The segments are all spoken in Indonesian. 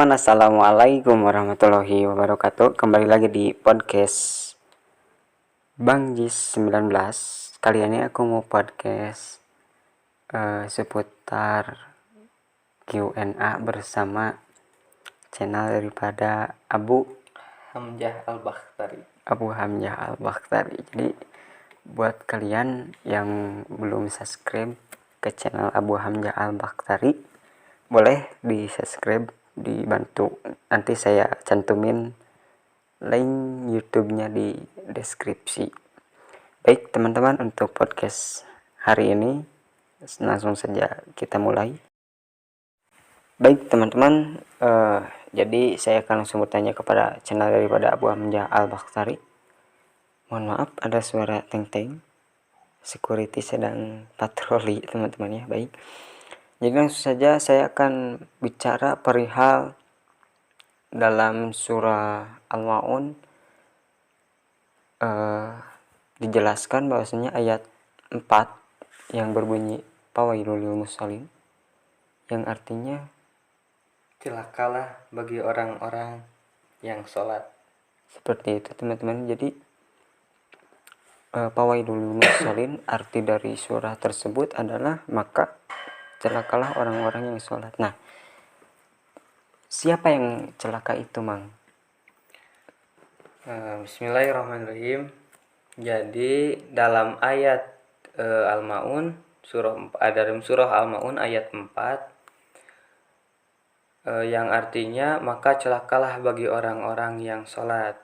teman-teman, assalamualaikum warahmatullahi wabarakatuh. Kembali lagi di podcast Bang Jis 19. Kali ini aku mau podcast seputar Q&A bersama channel daripada Abu Hamzah Al-Bakhtari. Jadi buat kalian yang belum subscribe ke channel Abu Hamzah Al-Bakhtari, boleh di subscribe, dibantu, nanti saya cantumin link YouTube-nya di deskripsi. Baik teman-teman, untuk podcast hari ini langsung saja kita mulai. Baik teman-teman, jadi saya akan langsung bertanya kepada channel daripada Abu Hamzah Al-Bakhtari. Mohon maaf ada suara teng-teng, security sedang patroli teman-teman ya. Baik, jadi langsung saja saya akan bicara perihal dalam surah Al-Ma'un. Dijelaskan bahwasanya ayat 4 yang berbunyi fawailul lil musallin, yang artinya Celakalah bagi orang-orang yang sholat. seperti itu teman-teman. Jadi fawailul lil musallin, arti dari surah tersebut adalah maka celakalah orang-orang yang sholat. Nah, siapa yang celaka itu, Mang? Bismillahirrahmanirrahim. Jadi dalam ayat Al-Ma'un, dalam surah Al-Ma'un ayat 4, yang artinya maka celakalah bagi orang-orang yang sholat.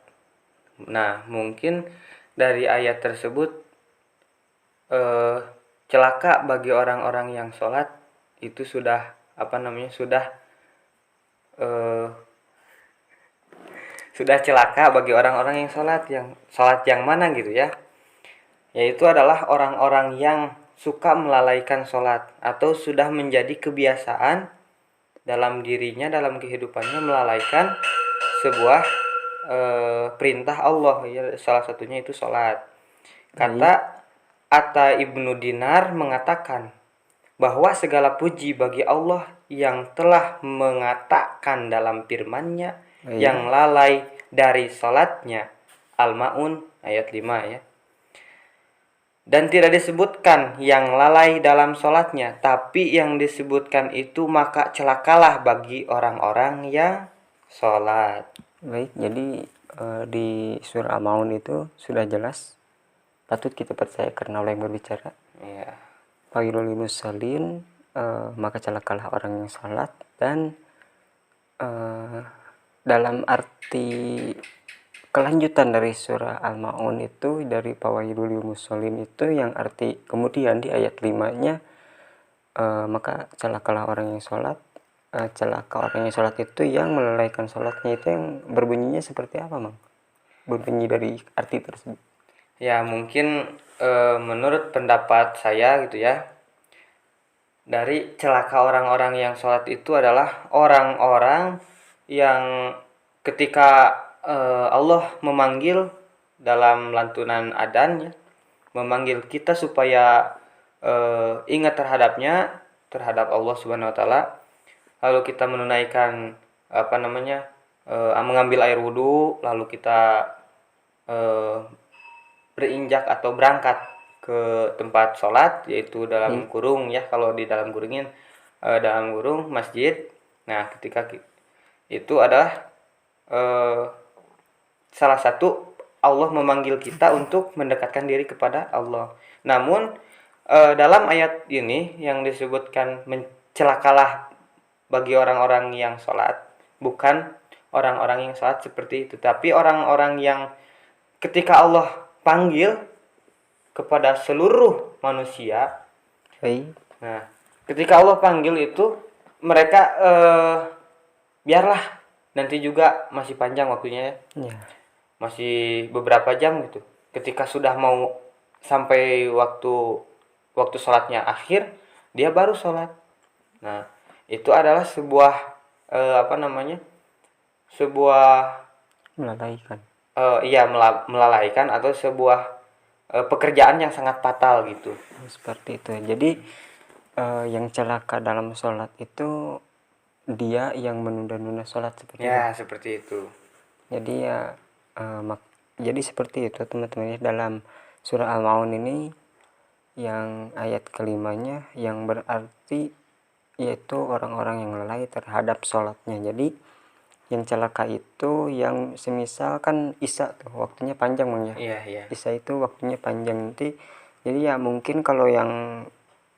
Nah, mungkin dari ayat tersebut celaka bagi orang-orang yang sholat itu sudah sudah celaka bagi orang-orang yang sholat yang mana gitu ya, yaitu adalah orang-orang yang suka melalaikan sholat atau sudah menjadi kebiasaan dalam dirinya, dalam kehidupannya melalaikan sebuah perintah Allah ya, salah satunya itu sholat. Kata Atta Ibnu Dinar mengatakan bahwa segala puji bagi Allah yang telah mengatakan dalam firman-Nya yang lalai dari sholatnya. Al-Ma'un ayat 5 ya. Dan tidak disebutkan yang lalai dalam sholatnya, tapi yang disebutkan itu maka celakalah bagi orang-orang yang sholat. Baik, jadi di surah Al-Ma'un itu sudah jelas, patut kita percaya karena Allah yang berbicara. Iya. Fawailul lil musallin, maka celakalah orang yang sholat. Dan dalam arti kelanjutan dari surah Al-Ma'un itu, dari fawailul lil musallin itu yang arti kemudian di ayat 5-nya, maka celakalah orang yang sholat. Celaka orang yang sholat itu yang melalaikan sholatnya, itu yang berbunyinya seperti apa, Mang? Berbunyi dari arti tersebut. Ya, mungkin menurut pendapat saya gitu ya, dari celaka orang-orang yang sholat itu adalah orang-orang yang ketika Allah memanggil dalam lantunan adzan ya, memanggil kita supaya ingat terhadap Allah Subhanahu wa taala, lalu kita menunaikan mengambil air wudhu, lalu kita berinjak atau berangkat ke tempat sholat, yaitu dalam kurung ya, kalau di dalam kurung masjid. Nah, ketika itu adalah salah satu Allah memanggil kita untuk mendekatkan diri kepada Allah. Namun dalam ayat ini yang disebutkan celakalah bagi orang-orang yang sholat, bukan orang-orang yang sholat seperti itu, tapi orang-orang yang ketika Allah panggil kepada seluruh manusia. Nah, ketika Allah panggil itu, mereka biarlah nanti juga masih panjang waktunya ya. Masih beberapa jam gitu. Ketika sudah mau sampai waktu sholatnya akhir, dia baru sholat. Nah, itu adalah sebuah Melalaikan. Melalaikan atau sebuah pekerjaan yang sangat fatal gitu. Seperti itu. Jadi yang celaka dalam sholat itu dia yang menunda-nunda sholat seperti itu. Ya, seperti itu. Jadi ya jadi seperti itu teman-teman ya, dalam surah Al-Maun ini yang ayat kelimanya yang berarti yaitu orang-orang yang lalai terhadap sholatnya. Jadi yang celaka itu yang semisal kan Isya tuh waktunya panjang Bang ya. Iya. Isya itu waktunya panjang nanti. Jadi ya mungkin kalau yang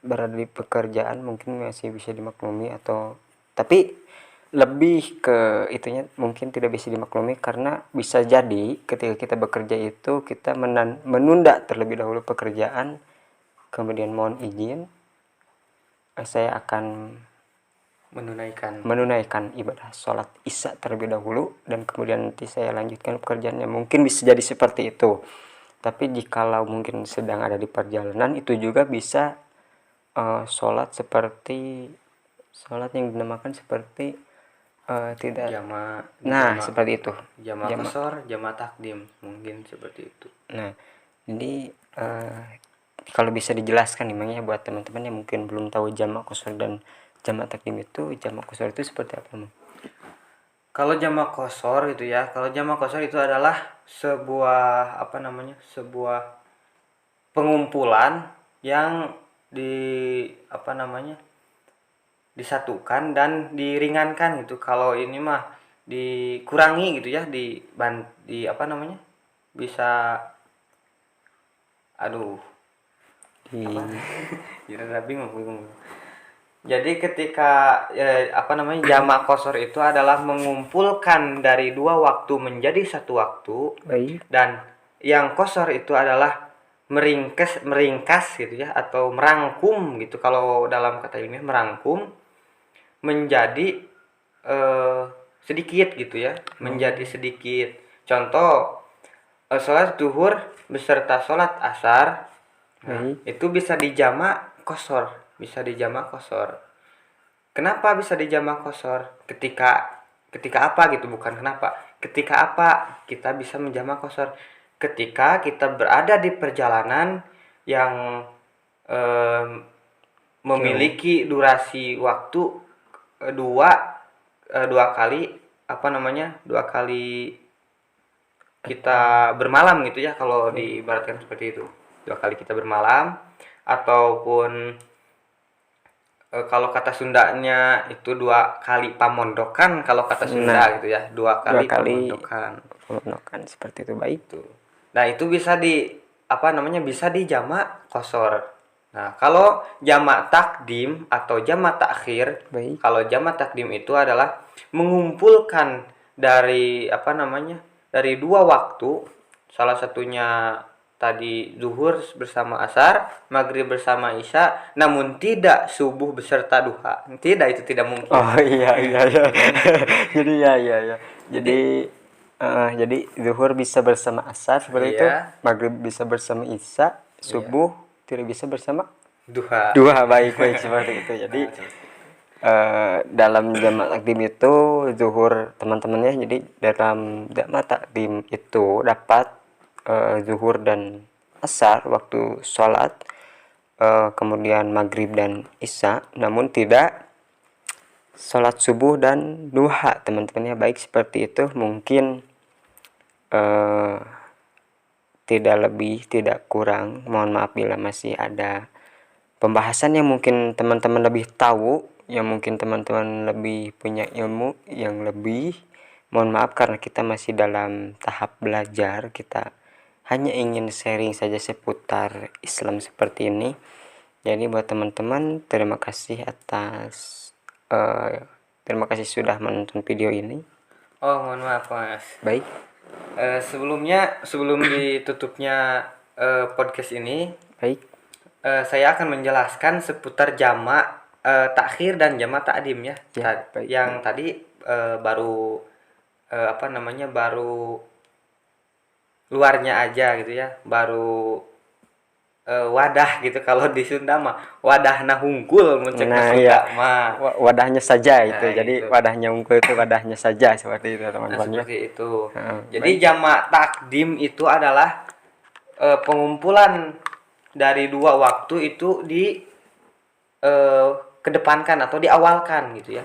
berada di pekerjaan mungkin masih bisa dimaklumi, atau tapi lebih ke itunya mungkin tidak bisa dimaklumi karena bisa jadi ketika kita bekerja itu kita menunda terlebih dahulu pekerjaan, kemudian mohon izin saya akan menunaikan ibadah sholat Isya terlebih dahulu dan kemudian nanti saya lanjutkan pekerjaannya. Mungkin bisa jadi seperti itu. Tapi jikalau mungkin sedang ada di perjalanan itu juga bisa sholat yang dinamakan seperti tidak seperti itu, jama qashar, jama takdim, mungkin seperti itu. Nah jadi kalau bisa dijelaskan nih ya buat teman-teman yang mungkin belum tahu jamak qashar dan jamak takdim itu, jamak qashar itu seperti apa Bang? Kalau jamak qashar itu ya, kalau jamak qashar itu adalah sebuah sebuah pengumpulan yang disatukan dan diringankan gitu. Kalau ini mah dikurangi gitu ya, bisa bingung. Jadi ketika jamak qashar itu adalah mengumpulkan dari dua waktu menjadi satu waktu. Baik. Dan yang qashar itu adalah meringkas gitu ya, atau merangkum gitu. Kalau dalam kata ilmiah merangkum menjadi sedikit gitu ya, menjadi sedikit. Contoh sholat zuhur beserta sholat asar, itu bisa dijamak qashar, Kenapa bisa dijamak qashar? Ketika apa gitu, bukan kenapa. Ketika apa kita bisa menjamak qashar? Ketika kita berada di perjalanan yang memiliki durasi waktu dua kali kita bermalam gitu ya, kalau diibaratkan seperti itu. 2 kali kita bermalam, ataupun kalau kata Sundanya itu 2 kali pamondokan, kalau kata Sunda gitu ya, 2 kali pamondokan seperti itu. Baik tuh. Nah, itu bisa bisa dijamak qashar. Nah, kalau jamak takdim atau jamak takhir, kalau jamak takdim itu adalah mengumpulkan dari dari 2 waktu, salah satunya tadi zuhur bersama asar, maghrib bersama isya, namun tidak subuh beserta duha. Itu tidak mungkin. Oh iya. Jadi ya. Jadi zuhur bisa bersama asar seperti itu, maghrib bisa bersama isya, subuh tidak bisa bersama duha. Baik seperti itu. Jadi dalam jamak takdim itu zuhur teman-teman ya, jadi dalam jamak takdim itu dapat zuhur dan asar waktu sholat, kemudian maghrib dan isya, namun tidak sholat subuh dan duha teman-teman ya. Baik seperti itu, mungkin tidak lebih tidak kurang, mohon maaf bila masih ada pembahasan yang mungkin teman-teman lebih tahu, yang mungkin teman-teman lebih punya ilmu yang lebih, mohon maaf karena kita masih dalam tahap belajar, kita hanya ingin sharing saja seputar Islam seperti ini. Jadi buat teman-teman terima kasih sudah menonton video ini. Oh, mohon maaf Mas. Baik. Sebelum ditutupnya podcast ini, baik, saya akan menjelaskan seputar jamak takhir dan jamak takdim ya. Yang tadi baru baru luarnya aja gitu ya, baru wadah gitu. Kalau di Sunda mah wadahna hungkul muncul wadahnya saja itu. Jadi wadahnya hungkul itu wadahnya saja, seperti itu teman-teman. Seperti itu. Jadi jamak takdim itu adalah pengumpulan dari 2 waktu itu kedepankan atau diawalkan gitu ya.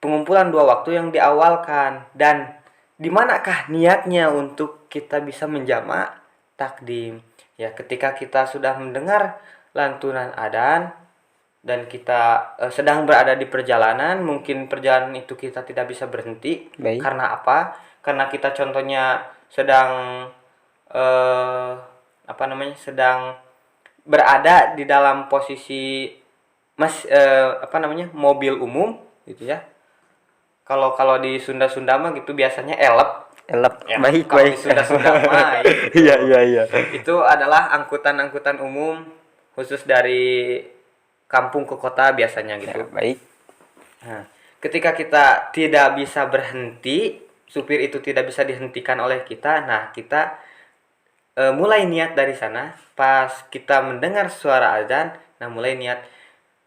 pengumpulan dua waktu yang diawalkan. Dan di manakah niatnya untuk kita bisa menjamak takdim? Ya, ketika kita sudah mendengar lantunan adzan dan kita sedang berada di perjalanan, mungkin perjalanan itu kita tidak bisa berhenti. Baik. Karena apa? Karena kita contohnya sedang sedang berada di dalam posisi mobil umum gitu ya. Kalau di Sunda mah gitu biasanya elep. Ya, Baik, kalau baik. di Sunda mah itu, Iya. itu adalah angkutan umum khusus dari kampung ke kota biasanya gitu. Ya, baik. Nah, ketika kita tidak bisa berhenti, supir itu tidak bisa dihentikan oleh kita. Nah, kita mulai niat dari sana. Pas kita mendengar suara azan, nah mulai niat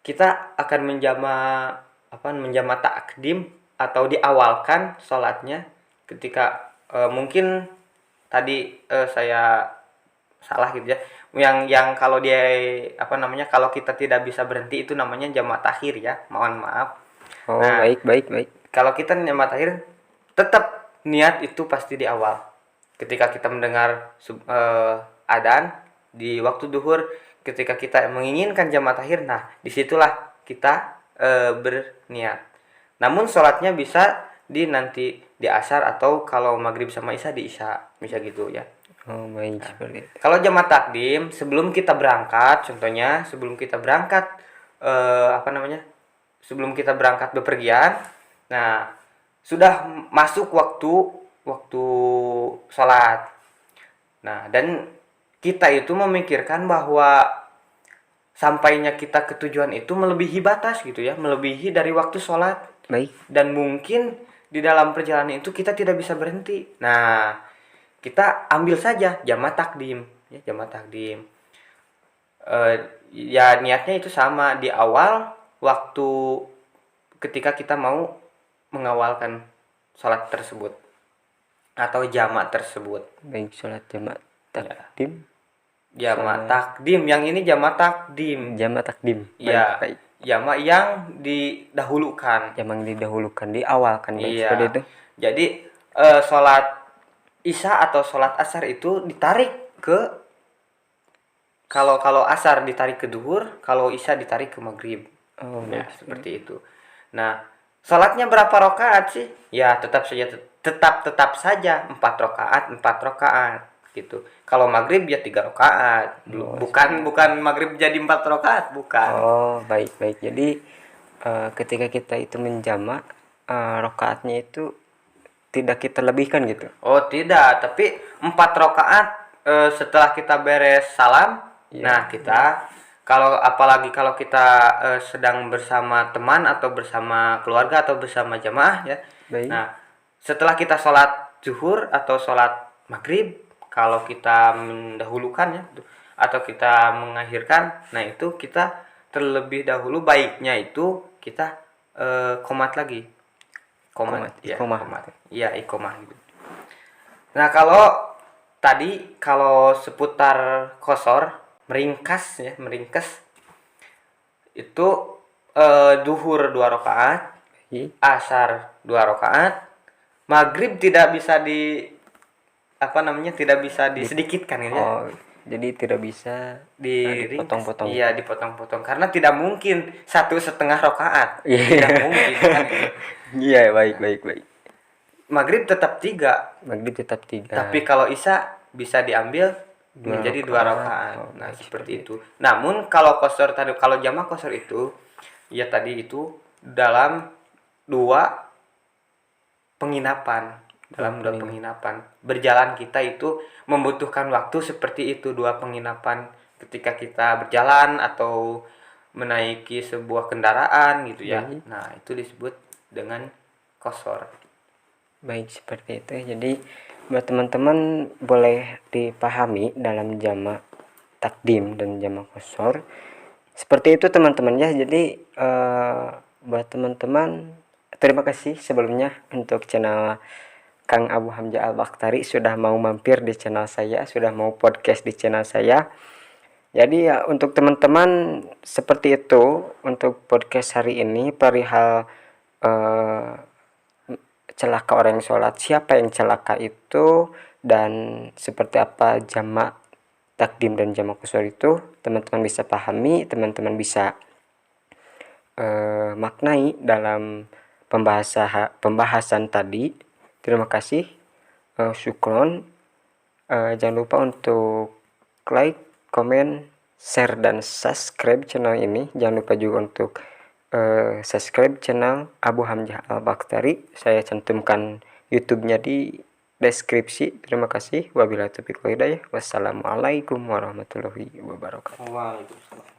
kita akan menjama takdim atau diawalkan sholatnya ketika mungkin tadi saya salah gitu ya. Yang kalau dia kalau kita tidak bisa berhenti itu namanya jamak takhir ya. Mohon maaf. Oh, Nah, baik. kalau kita jamak takhir tetap niat itu pasti di awal. Ketika kita mendengar adzan di waktu duhur, ketika kita menginginkan jamak takhir, nah disitulah kita berniat. Namun sholatnya bisa nanti di asar atau kalau maghrib sama isya di isya, bisa gitu ya. Oh, baik, seperti itu. Kalau jamak takdim sebelum kita berangkat, contohnya sebelum kita berangkat sebelum kita berangkat bepergian, nah sudah masuk waktu sholat. Nah, dan kita itu memikirkan bahwa sampainya kita ke tujuan itu melebihi batas gitu ya, melebihi dari waktu sholat. Baik. Dan mungkin di dalam perjalanan itu kita tidak bisa berhenti. Nah, kita ambil saja jamak takdim ya, jamak takdim. Ya niatnya itu sama di awal waktu ketika kita mau mengawalkan sholat tersebut atau jamak tersebut. Baik, sholat jamak takdim. Jamak takdim, yang ini jamak takdim. Jamak takdim. Ya, Baik. jamak yang didahulukan. Jamak didahulukan, diawalkan, baik, Iya. seperti itu. Jadi sholat isya atau sholat asar itu ditarik ke kalau asar ditarik ke duhur, kalau isya ditarik ke maghrib. Oh, Ya, baik. seperti itu. Nah, sholatnya berapa rakaat sih? Ya, tetap saja 4 rakaat gitu. Kalau maghrib ya 3 rakaat. Bukan maghrib jadi 4 rakaat, bukan. Oh, baik. Jadi ketika kita itu menjamak, rakaatnya itu tidak kita lebihkan gitu. Oh, tidak, tapi 4 rakaat setelah kita beres salam. Iya. Nah, kita apalagi kalau kita sedang bersama teman atau bersama keluarga atau bersama jamaah ya. Baik. Nah, setelah kita sholat zuhur atau sholat maghrib, kalau kita mendahulukan ya atau kita mengakhirkan, nah itu kita terlebih dahulu baiknya itu kita qomat lagi. Qomat. Iya, iqomah gitu. Nah, kalau tadi seputar qashar, meringkas itu duhur 2 rakaat, asar 2 rakaat, maghrib tidak bisa disedikitkan gitu ya. Oh, jadi tidak bisa dipotong-potong. Iya, dipotong-potong karena tidak mungkin 1,5 rakaat. Iya. Tidak mungkin kan itu. Iya, baik. Maghrib tetap 3. Maghrib tetap 3. Tapi kalau isya bisa diambil menjadi 2 rakaat. Oh, Nah, baik, seperti itu. Namun kalau jamak qashar itu ya tadi itu dalam 2 penginapan. Berjalan kita itu membutuhkan waktu seperti itu, 2 penginapan ketika kita berjalan atau menaiki sebuah kendaraan gitu ya. Baik. Nah, itu disebut dengan qashar. Baik, seperti itu. Jadi buat teman-teman boleh dipahami dalam jamak takdim dan jamak qashar. Seperti itu teman-teman ya. Jadi buat teman-teman, terima kasih sebelumnya untuk channel Kang Abu Hamzah Al-Bakhtari sudah mau mampir di channel saya, sudah mau podcast di channel saya. Jadi ya untuk teman-teman seperti itu untuk podcast hari ini perihal eh, celaka orang yang sholat, siapa yang celaka itu, dan seperti apa jamak takdim dan jamak qusur itu teman-teman bisa pahami, teman-teman bisa maknai dalam pembahasan tadi. Terima kasih, syukron. Jangan lupa untuk like, komen, share, dan subscribe channel ini. Jangan lupa juga untuk subscribe channel Abu Hamzah Al-Bakhtari. Saya cantumkan YouTube-nya di deskripsi. Terima kasih. Wabillahi taufiq wal hidayah. Wassalamualaikum warahmatullahi wabarakatuh. Waalaikumsalam.